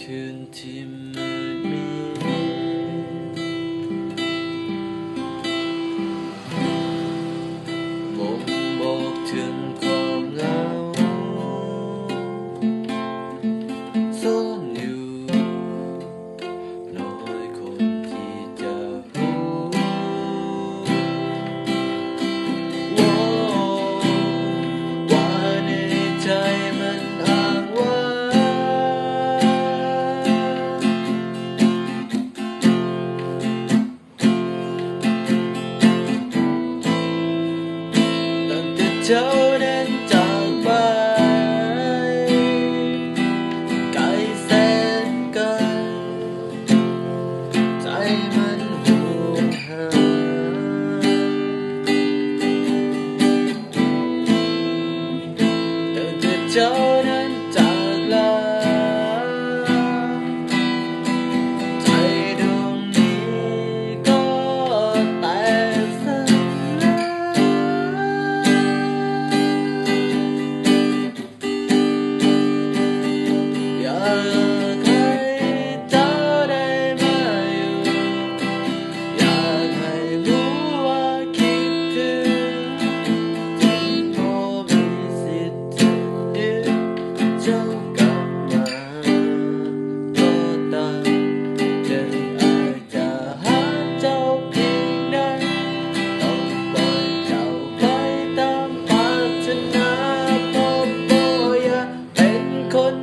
คืนที่มืดมิดบ่งบอกถึงความเหงาซ่อนอยู่น้อยคนที่จะรู้ว่าในใจมันอ้างว้างตั้งแต่เจ้านั้นจากไปไกลแสนไกลใจมันห่วงหาตั้งแต่เจ้านั้นจากลาใจดวงนี้ก็แตกสลายอยากให้เจ้าได้มาอยู่อยากให้รู้ว่าคิดถึงจึงพอมีสิทธิ์จะดึงเจ้ากลับมาก็ตามจึงอาจจะหาเจ้าเพียงใดต้องปล่อยเจ้าไปตามปรารถนาเพราะบ่อยากเป็นคน